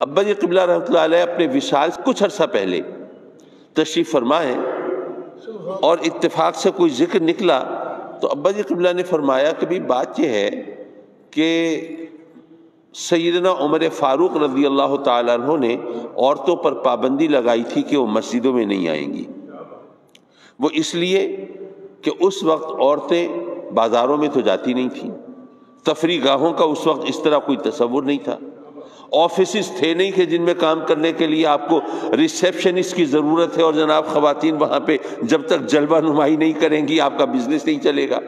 ابا جی قبلہ رحمۃ اللہ علیہ اپنے وصال سے کچھ عرصہ پہلے تشریف فرما ہے اور اتفاق سے کوئی ذکر نکلا تو ابا جی قبلہ نے فرمایا کہ بھی بات یہ ہے کہ سیدنا عمر فاروق رضی اللہ تعالیٰ عنہ نے عورتوں پر پابندی لگائی تھی کہ وہ مسجدوں میں نہیں آئیں گی. وہ اس لیے کہ اس وقت عورتیں بازاروں میں تو جاتی نہیں تھیں، تفریح گاہوں کا اس وقت اس طرح کوئی تصور نہیں تھا، آفیسز تھے نہیں کہ جن میں کام کرنے کے لیے آپ کو ریسیپشنسٹ کی ضرورت ہے اور جناب خواتین وہاں پہ جب تک جلوہ نمائی نہیں کریں گی آپ کا بزنس نہیں چلے گا.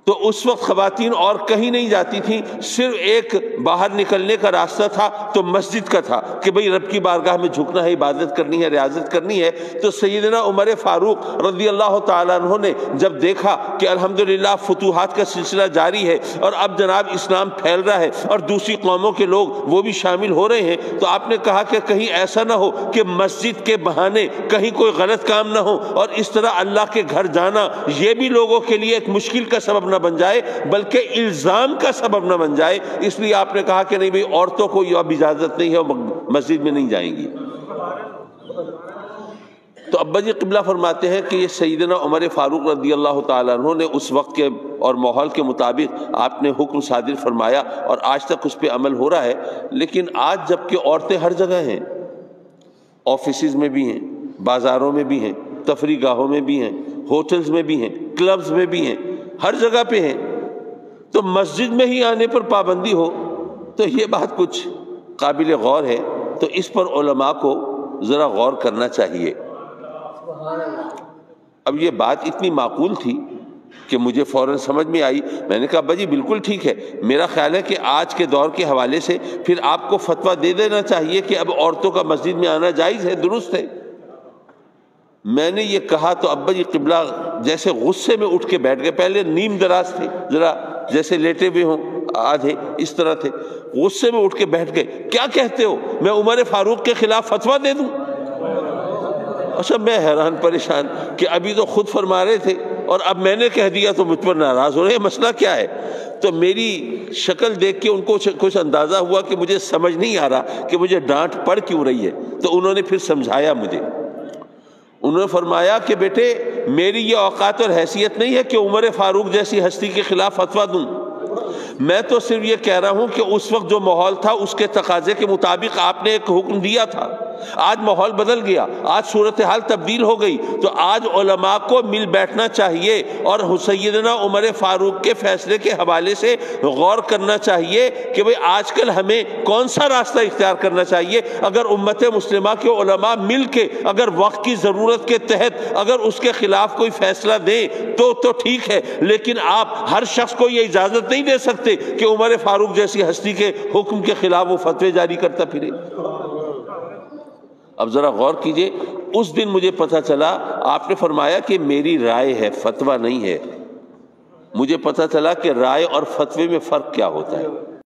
تو اس وقت خواتین اور کہیں نہیں جاتی تھیں، صرف ایک باہر نکلنے کا راستہ تھا تو مسجد کا تھا کہ بھئی رب کی بارگاہ میں جھکنا ہے، عبادت کرنی ہے، ریاضت کرنی ہے. تو سیدنا عمر فاروق رضی اللہ تعالیٰ عنہ نے جب دیکھا کہ الحمدللہ فتوحات کا سلسلہ جاری ہے اور اب جناب اسلام پھیل رہا ہے اور دوسری قوموں کے لوگ وہ بھی شامل ہو رہے ہیں، تو آپ نے کہا کہ کہیں ایسا نہ ہو کہ مسجد کے بہانے کہیں کوئی غلط کام نہ ہو اور اس طرح اللہ کے گھر جانا یہ بھی لوگوں کے لیے ایک مشکل کا سبب نہ بن جائے بلکہ الزام کا سبب نہ بن جائے. اس لیے آپ نے کہا کہ نہیں بھئی عورتوں کو یہ اب اجازت نہیں ہے اور مسجد میں نہیں جائیں گی. تو ابا جی قبلہ فرماتے ہیں کہ یہ سیدنا عمر فاروق رضی اللہ تعالیٰ عنہ نے اس وقت کے اور ماحول کے مطابق آپ نے حکم صادر فرمایا اور آج تک اس پہ عمل ہو رہا ہے. لیکن آج جب کہ عورتیں ہر جگہ ہیں، آفیسز میں بھی ہیں، بازاروں میں بھی ہیں، تفریح گاہوں میں بھی ہیں، ہوٹلز میں بھی ہیں، کلبز میں بھی ہیں، ہر جگہ پہ ہیں، تو مسجد میں ہی آنے پر پابندی ہو تو یہ بات کچھ قابل غور ہے. تو اس پر علماء کو ذرا غور کرنا چاہیے. اب یہ بات اتنی معقول تھی کہ مجھے فوراً سمجھ میں آئی. میں نے کہا ابا جی بالکل ٹھیک ہے، میرا خیال ہے کہ آج کے دور کے حوالے سے پھر آپ کو فتویٰ دے دینا چاہیے کہ اب عورتوں کا مسجد میں آنا جائز ہے، درست ہے. میں نے یہ کہا تو ابا جی قبلہ جیسے غصے میں اٹھ کے بیٹھ گئے. پہلے نیم دراز تھے، ذرا جیسے لیٹے ہوئے ہوں آدھے اس طرح تھے، غصے میں اٹھ کے بیٹھ گئے. کیا کہتے ہو، میں عمر فاروق کے خلاف فتویٰ دے دوں؟ اچھا میں حیران پریشان کہ ابھی تو خود فرما رہے تھے اور اب میں نے کہہ دیا تو مجھ پر ناراض ہو رہے ہیں، مسئلہ کیا ہے؟ تو میری شکل دیکھ کے ان کو کچھ اندازہ ہوا کہ مجھے سمجھ نہیں آ رہا کہ مجھے ڈانٹ پڑ کیوں رہی ہے. تو انہوں نے پھر سمجھایا مجھے. انہوں نے فرمایا کہ بیٹے میری یہ اوقات اور حیثیت نہیں ہے کہ عمر فاروق جیسی ہستی کے خلاف فتویٰ دوں. میں تو صرف یہ کہہ رہا ہوں کہ اس وقت جو ماحول تھا اس کے تقاضے کے مطابق آپ نے ایک حکم دیا تھا. آج ماحول بدل گیا، آج صورتحال تبدیل ہو گئی، تو آج علماء کو مل بیٹھنا چاہیے اور سیدنا عمر فاروق کے فیصلے کے حوالے سے غور کرنا چاہیے کہ بھئی آج کل ہمیں کون سا راستہ اختیار کرنا چاہیے. اگر امت مسلمہ کے علماء مل کے اگر وقت کی ضرورت کے تحت اگر اس کے خلاف کوئی فیصلہ دیں تو ٹھیک ہے، لیکن آپ ہر شخص کو یہ اجازت نہیں دے سکتے کہ عمر فاروق جیسی ہستی کے حکم کے خلاف وہ فتوے جاری کرتا پھرے. اب ذرا غور کیجئے، اس دن مجھے پتہ چلا آپ نے فرمایا کہ میری رائے ہے، فتویٰ نہیں ہے. مجھے پتہ چلا کہ رائے اور فتوے میں فرق کیا ہوتا ہے.